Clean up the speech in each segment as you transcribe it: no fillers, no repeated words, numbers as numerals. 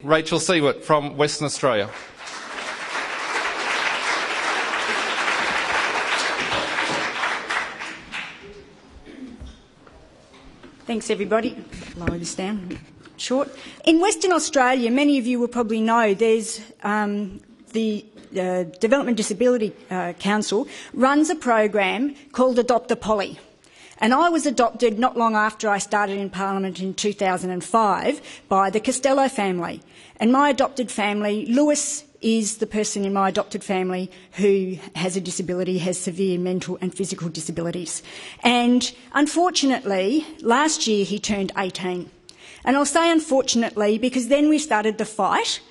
Rachel Siewert from Western Australia. Thanks, everybody. Lower this down. Short. In Western Australia, many of you will probably know there's the Development Disability Council runs a program called Adopt a Polly. And I was adopted not long after I started in Parliament in 2005 by the Costello family. And my adopted family, Lewis, is the person in my adopted family who has a disability, has severe mental and physical disabilities. And unfortunately, last year he turned 18. And I'll say unfortunately because then we started the fight,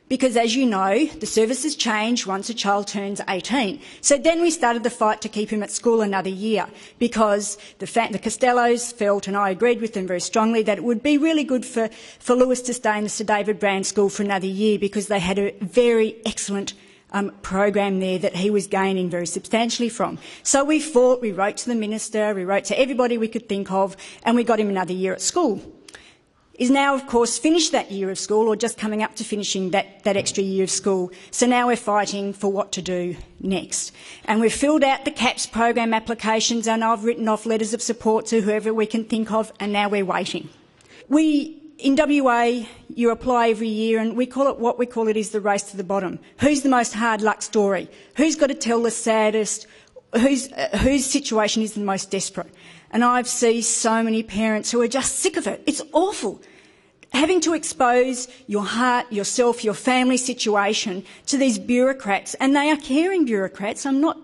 because as you know, the services change once a child turns 18. So then we started the fight to keep him at school another year, because the Costellos felt, and I agreed with them very strongly, that it would be really good for Lewis to stay in the Sir David Brand School for another year, because they had a very excellent program there that he was gaining very substantially from. So we fought, we wrote to the Minister, we wrote to everybody we could think of, and we got him another year at school. Is now, of course, finished that year of school, or just coming up to finishing that extra year of school. So now we're fighting for what to do next. And we've filled out the CAPS program applications, and I've written off letters of support to whoever we can think of, and now we're waiting. In WA, you apply every year, and what we call it is the race to the bottom. Who's the most hard luck story? Who's got to tell the saddest? Whose situation is the most desperate? And I've seen so many parents who are just sick of it. It's awful. Having to expose your heart, yourself, your family situation to these bureaucrats, and they are caring bureaucrats. I'm not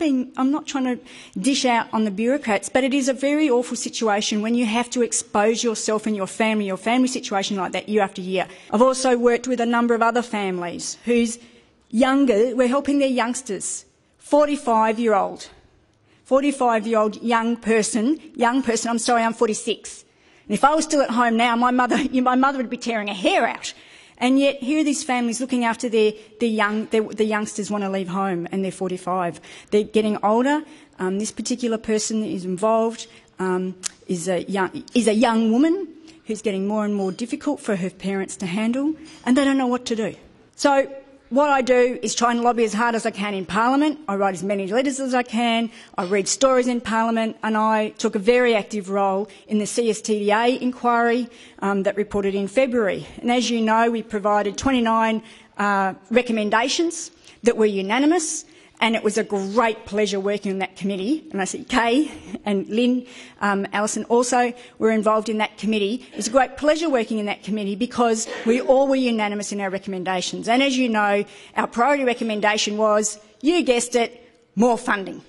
trying to dish out on the bureaucrats, but it is a very awful situation when you have to expose yourself and your family situation like that year after year. I've also worked with a number of other families whose we're helping their youngsters, 45-year-old young person, I'm sorry, I'm 46. And if I was still at home now, my mother would be tearing her hair out. And yet here are these families looking after the youngsters want to leave home, and they're 45. They're getting older. This particular person that is involved is a young woman who's getting more and more difficult for her parents to handle, and they don't know what to do. So what I do is try and lobby as hard as I can in Parliament. I write as many letters as I can. I read stories in Parliament, and I took a very active role in the CSTDA inquiry that reported in February. And as you know, we provided 29 recommendations that were unanimous, and it was a great pleasure working on that committee. And I see Kay and Lynn, Alison also were involved in that committee. It was a great pleasure working in that committee because we all were unanimous in our recommendations. And as you know, our priority recommendation was, you guessed it, more funding.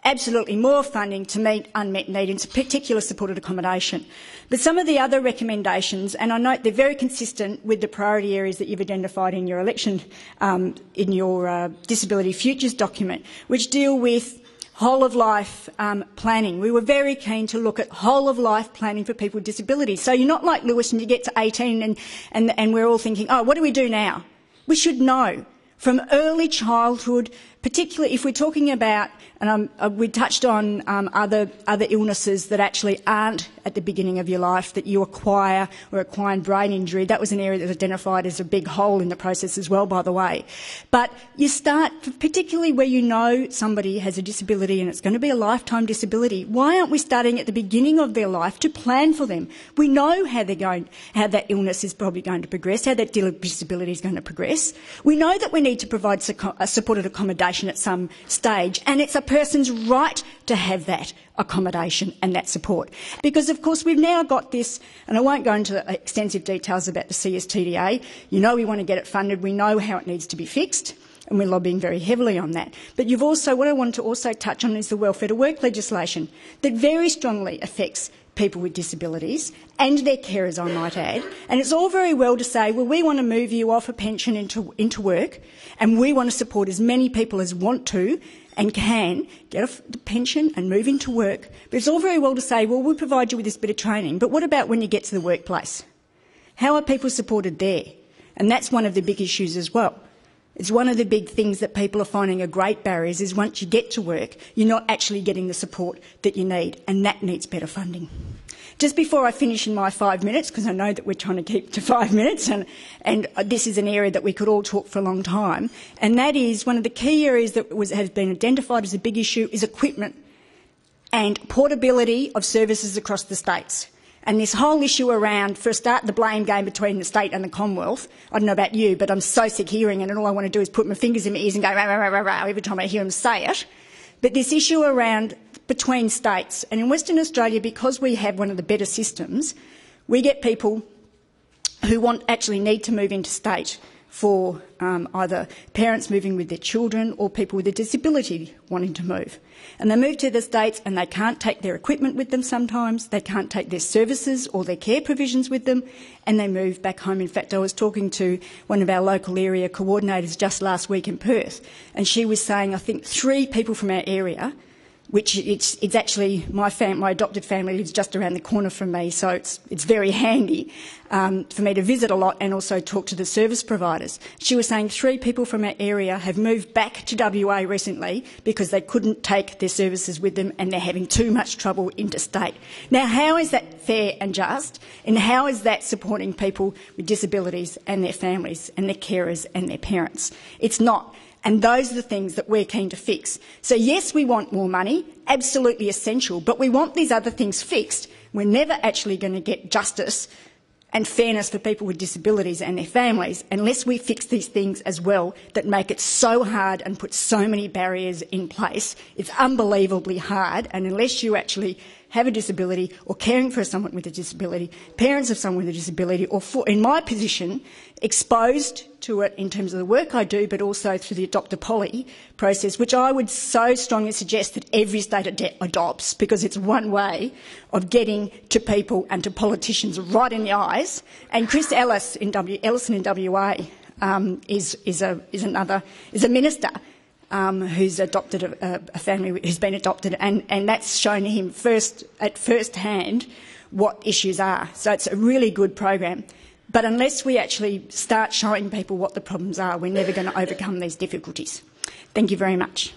Absolutely more funding to meet unmet needs, in particular supported accommodation. But some of the other recommendations, and I note they're very consistent with the priority areas that you've identified in your election, in your Disability Futures document, which deal with whole-of-life planning. We were very keen to look at whole-of-life planning for people with disabilities. So you're not like Lewis and you get to 18 and we're all thinking, oh, what do we do now? We should know from early childhood, particularly if we're talking about, and we touched on other illnesses that actually aren't at the beginning of your life that you acquire, or acquired brain injury. That was an area that was identified as a big hole in the process as well, by the way. But you start, particularly where you know somebody has a disability and it's going to be a lifetime disability, why aren't we starting at the beginning of their life to plan for them? We know how that illness is probably going to progress, how that disability is going to progress. We know that we need to provide supported accommodation at some stage, and it's a person's right to have that accommodation and that support. Because, of course, we've now got this, and I won't go into extensive details about the CSTDA. You know we want to get it funded. We know how it needs to be fixed, and we're lobbying very heavily on that. But what I want to also touch on is the welfare to work legislation that very strongly affects people with disabilities and their carers, I might add. And it's all very well to say, well, we want to move you off a pension into work, and we want to support as many people as want to and can get a pension and move into work. But it's all very well to say, well, we'll provide you with this bit of training. But what about when you get to the workplace? How are people supported there? And that's one of the big issues as well. It's one of the big things that people are finding are great barriers is once you get to work, you're not actually getting the support that you need, and that needs better funding. Just before I finish in my 5 minutes, because I know that we're trying to keep to 5 minutes, and this is an area that we could all talk for a long time, and that is one of the key areas that has been identified as a big issue is equipment and portability of services across the states. And this whole issue around, for a start, the blame game between the state and the Commonwealth. I don't know about you, but I'm so sick hearing it, and all I want to do is put my fingers in my ears and go rah, rah, rah, rah, rah, every time I hear them say it. But this issue around between states, and in Western Australia, because we have one of the better systems, we get people who actually need to move interstate for either parents moving with their children or people with a disability wanting to move. And they move to the states and they can't take their equipment with them sometimes, they can't take their services or their care provisions with them, and they move back home. In fact, I was talking to one of our local area coordinators just last week in Perth, and she was saying, I think 3 people from our area, which it's actually my adopted family lives just around the corner from me, so it's very handy for me to visit a lot and also talk to the service providers. She was saying 3 people from our area have moved back to WA recently because they couldn't take their services with them and they're having too much trouble interstate. Now, how is that fair and just, and how is that supporting people with disabilities and their families and their carers and their parents? It's not. And those are the things that we're keen to fix. So yes, we want more money, absolutely essential, but we want these other things fixed. We're never actually going to get justice and fairness for people with disabilities and their families unless we fix these things as well that make it so hard and put so many barriers in place. It's unbelievably hard, and unless you actually have a disability or caring for someone with a disability, parents of someone with a disability, or in my position, exposed to it in terms of the work I do, but also through the Adopt-a-Poly process, which I would so strongly suggest that every state adopts, because it's one way of getting to people and to politicians right in the eyes. And Chris Ellison in WA is a minister who's adopted a family who's been adopted, and that's shown him at first hand what issues are. So it's a really good program. But unless we actually start showing people what the problems are, we're never going to overcome these difficulties. Thank you very much.